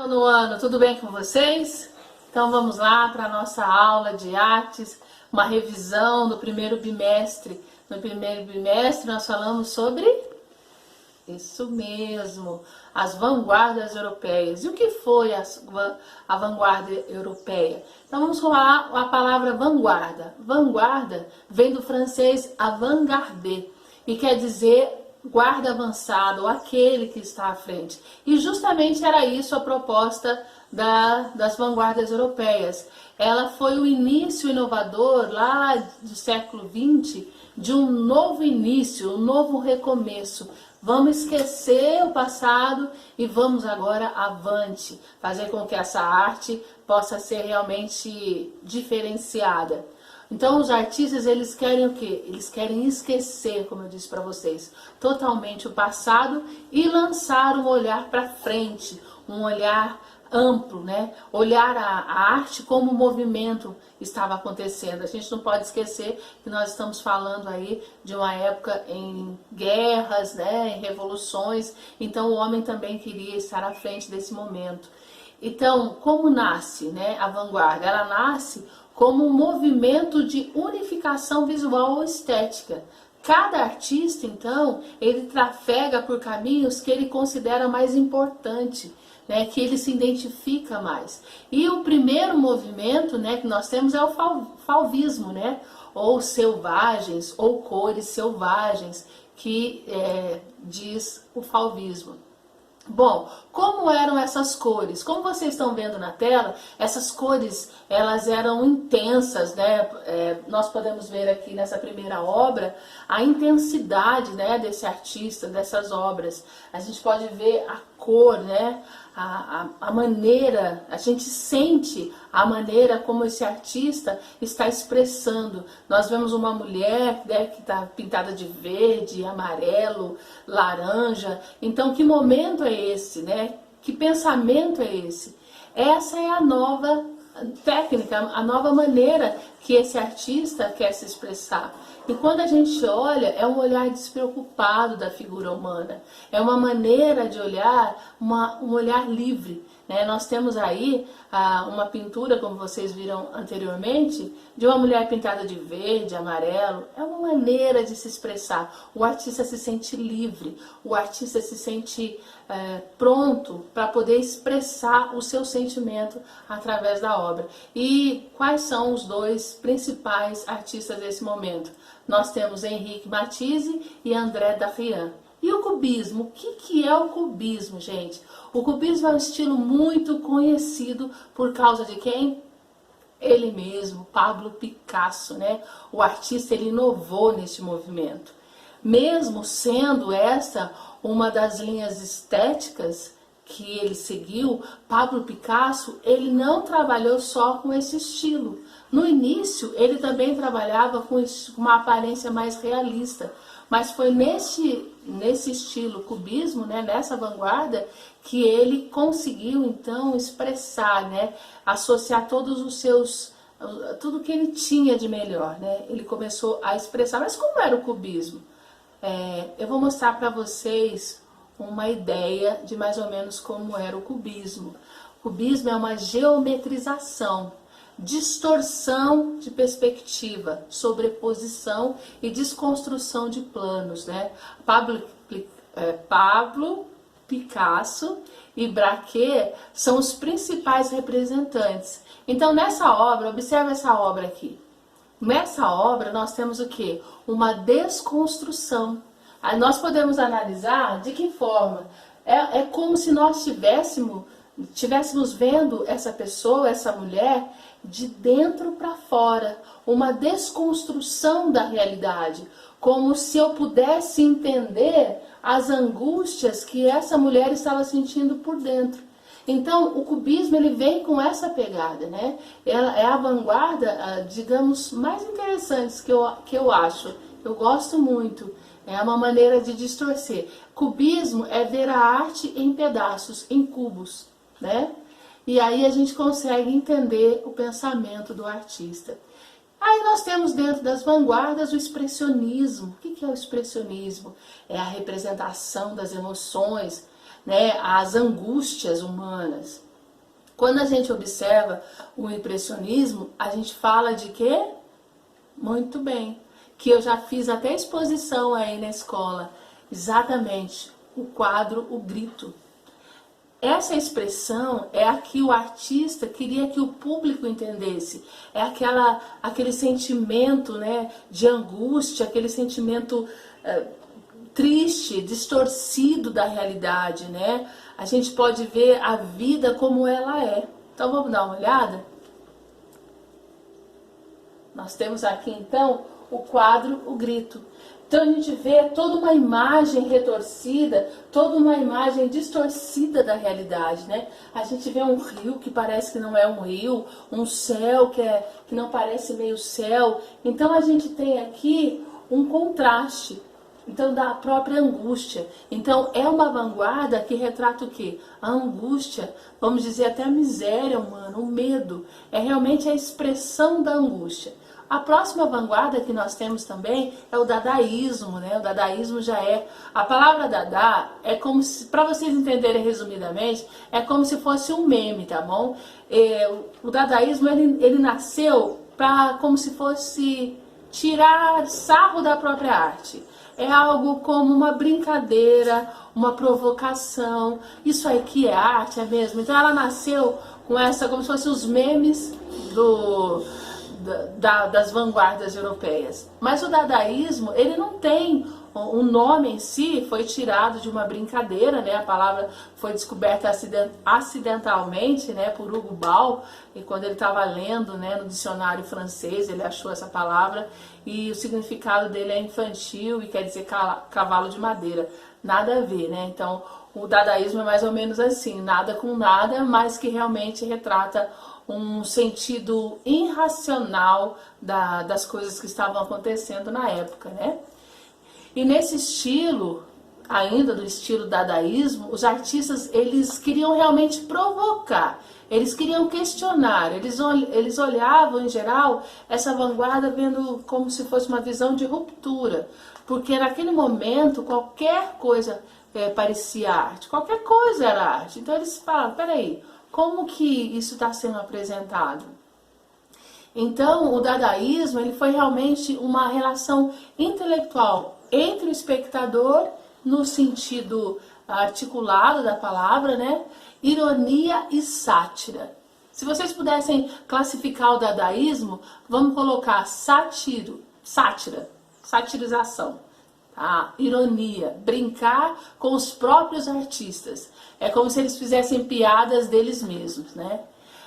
No ano, tudo bem com vocês? Então vamos lá para a nossa aula de artes, uma revisão do primeiro bimestre. No primeiro bimestre nós falamos sobre isso mesmo, as vanguardas europeias. E o que foi a vanguarda europeia? Então vamos falar a palavra vanguarda. Vanguarda vem do francês avant-garde e quer dizer guarda avançado, ou aquele que está à frente. E justamente era isso a proposta das vanguardas europeias. Ela foi o início inovador lá do século XX de um novo início, um novo recomeço. Vamos esquecer o passado e vamos agora avante, fazer com que essa arte possa ser realmente diferenciada. Então os artistas, eles querem o quê? Eles querem esquecer, como eu disse para vocês, totalmente o passado e lançar um olhar para frente, um olhar amplo, né? Olhar a arte como o movimento estava acontecendo. A gente não pode esquecer que nós estamos falando aí de uma época em guerras, né? Em revoluções, então o homem também queria estar à frente desse momento. Então, como nasce, né, a vanguarda? Ela nasce como um movimento de unificação visual ou estética. Cada artista, então, ele trafega por caminhos que ele considera mais importante, né, que ele se identifica mais. E o primeiro movimento, né, que nós temos é o fauvismo, né, ou selvagens, ou cores selvagens, que diz o fauvismo. Bom, como eram essas cores? Como vocês estão vendo na tela, essas cores, elas eram intensas, né? Nós podemos ver aqui nessa primeira obra a intensidade, né, desse artista, dessas obras. A gente pode ver a cor, né? A maneira, a gente sente a maneira como esse artista está expressando. Nós vemos uma mulher, né, que está pintada de verde, amarelo, laranja. Então, que momento é esse, né? Que pensamento é esse? Essa é a nova técnica, a nova maneira que esse artista quer se expressar. E quando a gente olha, é um olhar despreocupado da figura humana. É uma maneira de olhar, um olhar livre. Né? Nós temos aí uma pintura, como vocês viram anteriormente, de uma mulher pintada de verde, amarelo. É uma maneira de se expressar. O artista se sente livre, o artista se sente pronto para poder expressar o seu sentimento através da obra. E quais são os dois principais artistas desse momento? Nós temos Henrique Matisse e André Darian. E o cubismo? O que é o cubismo, gente? O cubismo é um estilo muito conhecido por causa de quem? Ele mesmo, Pablo Picasso, né? O artista, ele inovou neste movimento. Mesmo sendo essa uma das linhas estéticas que ele seguiu, Pablo Picasso, ele não trabalhou só com esse estilo. No início, ele também trabalhava com uma aparência mais realista, mas foi nesse estilo cubismo, né, nessa vanguarda, que ele conseguiu então expressar, né, associar todos os seus, tudo que ele tinha de melhor, né, ele começou a expressar. Mas como era o cubismo? Eu vou mostrar para vocês uma ideia de mais ou menos como era o cubismo. O cubismo é uma geometrização, distorção de perspectiva, sobreposição e desconstrução de planos, né? Pablo Picasso e Braque são os principais representantes. Então nessa obra, observe essa obra aqui. Nessa obra nós temos o que? Uma desconstrução. Aí nós podemos analisar de que forma. É como se nós estivéssemos vendo essa pessoa, essa mulher, de dentro para fora. Uma desconstrução da realidade. Como se eu pudesse entender as angústias que essa mulher estava sentindo por dentro. Então, o cubismo, ele vem com essa pegada, né? Ela é a vanguarda, digamos, mais interessante que eu acho. Eu gosto muito. É uma maneira de distorcer. Cubismo é ver a arte em pedaços, em cubos, né? E aí a gente consegue entender o pensamento do artista. Aí nós temos dentro das vanguardas o expressionismo. O que é o expressionismo? É a representação das emoções, né, as angústias humanas. Quando a gente observa o impressionismo, a gente fala de quê? Muito bem, que eu já fiz até exposição aí na escola. Exatamente, o quadro O Grito. Essa expressão é a que o artista queria que o público entendesse. É aquele sentimento, né, de angústia, aquele sentimento triste, distorcido da realidade, né? A gente pode ver a vida como ela é. Então vamos dar uma olhada? Nós temos aqui então o quadro O Grito. Então a gente vê toda uma imagem retorcida, toda uma imagem distorcida da realidade, né? A gente vê um rio que parece que não é um rio, um céu que não parece meio céu. Então a gente tem aqui um contraste, então, da própria angústia. Então é uma vanguarda que retrata o quê? A angústia, vamos dizer até a miséria humana, o medo. É realmente a expressão da angústia. A próxima vanguarda que nós temos também é o dadaísmo, né? O dadaísmo já é... A palavra dada é como se, para vocês entenderem resumidamente, é como se fosse um meme, tá bom? O dadaísmo, ele nasceu para como se fosse tirar sarro da própria arte. É algo como uma brincadeira, uma provocação. Isso aqui é arte, é mesmo? Então ela nasceu com essa, como se fossem os memes das vanguardas europeias. Mas o dadaísmo, ele não tem um nome em si, foi tirado de uma brincadeira, né? A palavra foi descoberta acidentalmente, né, por Hugo Ball, e quando ele estava lendo, né, no dicionário francês, ele achou essa palavra, e o significado dele é infantil e quer dizer cavalo de madeira. Nada a ver, né? Então, o dadaísmo é mais ou menos assim, nada com nada, mas que realmente retrata um sentido irracional das coisas que estavam acontecendo na época, né? E nesse estilo, ainda do estilo dadaísmo, os artistas, eles queriam realmente provocar, eles queriam questionar, eles olhavam em geral essa vanguarda vendo como se fosse uma visão de ruptura, porque naquele momento qualquer coisa parecia arte, qualquer coisa era arte. Então eles falam, peraí, como que isso está sendo apresentado? Então o dadaísmo, ele foi realmente uma relação intelectual entre o espectador, no sentido articulado da palavra, né? Ironia e sátira. Se vocês pudessem classificar o dadaísmo, vamos colocar sátira, satirização, tá? Ironia, brincar com os próprios artistas. É como se eles fizessem piadas deles mesmos, né?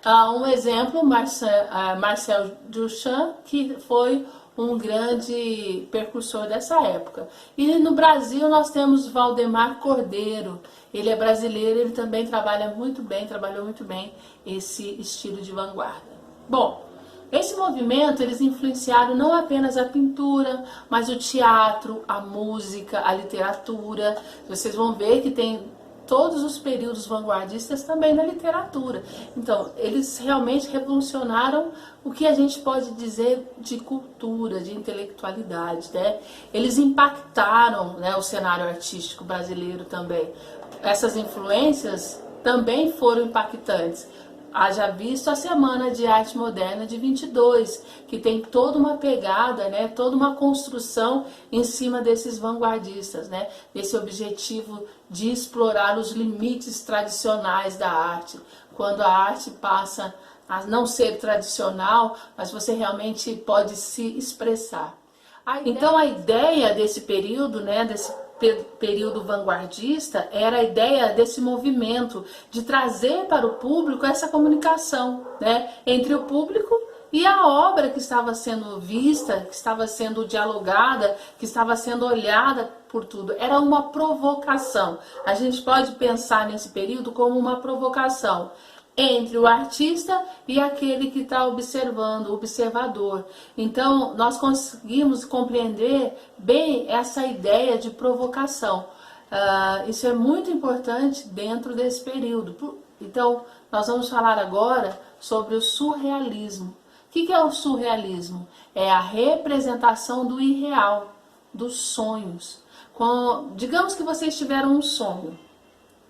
Um exemplo, Marcel Duchamp, que foi um grande percursor dessa época. E no Brasil nós temos Valdemar Cordeiro. Ele é brasileiro, ele também trabalhou muito bem esse estilo de vanguarda. Bom, esse movimento, eles influenciaram não apenas a pintura, mas o teatro, a música, a literatura. Vocês vão ver que tem todos os períodos vanguardistas também na literatura. Então, eles realmente revolucionaram o que a gente pode dizer de cultura, de intelectualidade, né? Eles impactaram, né, o cenário artístico brasileiro também. Essas influências também foram impactantes. Haja visto a Semana de Arte Moderna de 22, que tem toda uma pegada, né, toda uma construção em cima desses vanguardistas, né, desse objetivo de explorar os limites tradicionais da arte. Quando a arte passa a não ser tradicional, mas você realmente pode se expressar. Então a ideia desse período, né, desse período vanguardista, era a ideia desse movimento de trazer para o público essa comunicação, né, entre o público e a obra que estava sendo vista, que estava sendo dialogada, que estava sendo olhada por tudo. Era uma provocação. A gente pode pensar nesse período como uma provocação entre o artista e aquele que está observando, o observador. Então, nós conseguimos compreender bem essa ideia de provocação. Isso é muito importante dentro desse período. Então, nós vamos falar agora sobre o surrealismo. O que é o surrealismo? É a representação do irreal, dos sonhos. Digamos que vocês tiveram um sonho.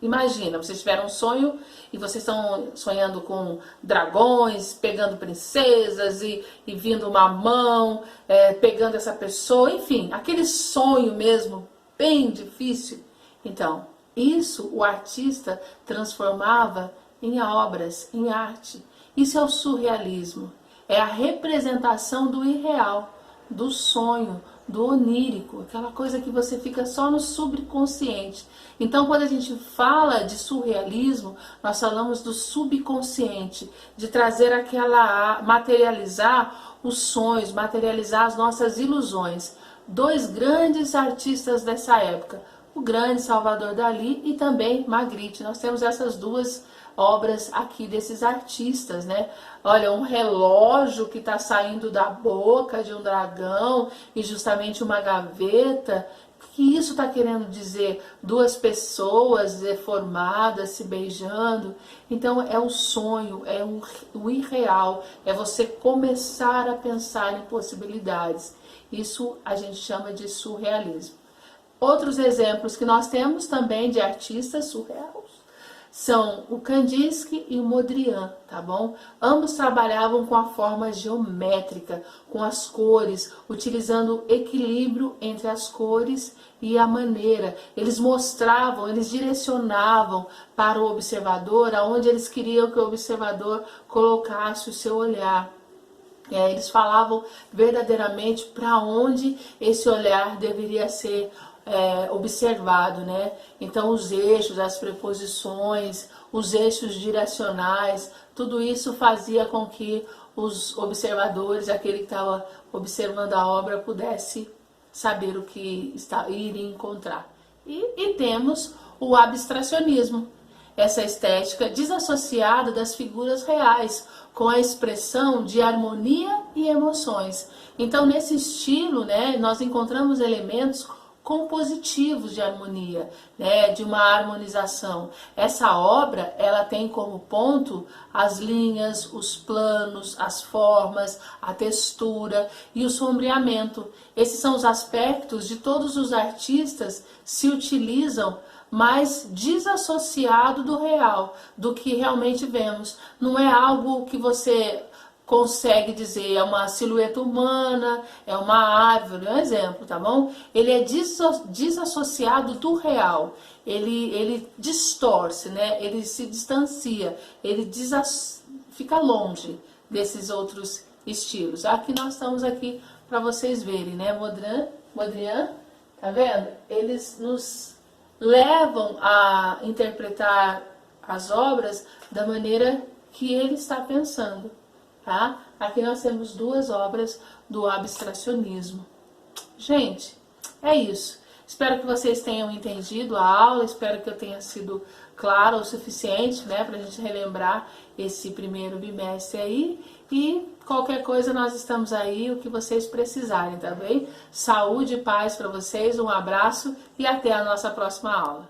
Imagina, vocês tiveram um sonho e vocês estão sonhando com dragões, pegando princesas e vindo uma mão, pegando essa pessoa, enfim, aquele sonho mesmo, bem difícil. Então, isso o artista transformava em obras, em arte. Isso é o surrealismo, é a representação do irreal, do sonho, do onírico, aquela coisa que você fica só no subconsciente. Então, quando a gente fala de surrealismo, nós falamos do subconsciente, de trazer materializar os sonhos, materializar as nossas ilusões. Dois grandes artistas dessa época, o grande Salvador Dalí e também Magritte. Nós temos essas duas obras aqui desses artistas, né? Olha, um relógio que está saindo da boca de um dragão e justamente uma gaveta. O que isso está querendo dizer? Duas pessoas deformadas se beijando. Então é o sonho, é o irreal, é você começar a pensar em possibilidades. Isso a gente chama de surrealismo. Outros exemplos que nós temos também de artistas surreais são o Kandinsky e o Mondrian, tá bom? Ambos trabalhavam com a forma geométrica, com as cores, utilizando equilíbrio entre as cores e a maneira. Eles mostravam, eles direcionavam para o observador aonde eles queriam que o observador colocasse o seu olhar. Eles falavam verdadeiramente para onde esse olhar deveria ser observado, né? Então os eixos, as preposições, os eixos direcionais, tudo isso fazia com que os observadores, aquele que estava observando a obra, pudesse saber o que iria encontrar. E temos o abstracionismo, essa estética desassociada das figuras reais, com a expressão de harmonia e emoções. Então nesse estilo, né, nós encontramos elementos compositivos de harmonia, né, de uma harmonização. Essa obra, ela tem como ponto as linhas, os planos, as formas, a textura e o sombreamento. Esses são os aspectos de todos os artistas se utilizam, mas desassociado do real, do que realmente vemos. Não é algo que você consegue dizer, é uma silhueta humana, é uma árvore, é um exemplo, tá bom? Ele é desassociado do real, ele distorce, né? Ele se distancia, ele fica longe desses outros estilos. Aqui nós estamos aqui para vocês verem, né? Mondrian, tá vendo? Eles nos levam a interpretar as obras da maneira que ele está pensando. Tá? Aqui nós temos duas obras do abstracionismo. Gente, é isso. Espero que vocês tenham entendido a aula, espero que eu tenha sido clara o suficiente, né, para a gente relembrar esse primeiro bimestre aí. E qualquer coisa nós estamos aí, o que vocês precisarem, tá bem? Saúde e paz para vocês, um abraço e até a nossa próxima aula.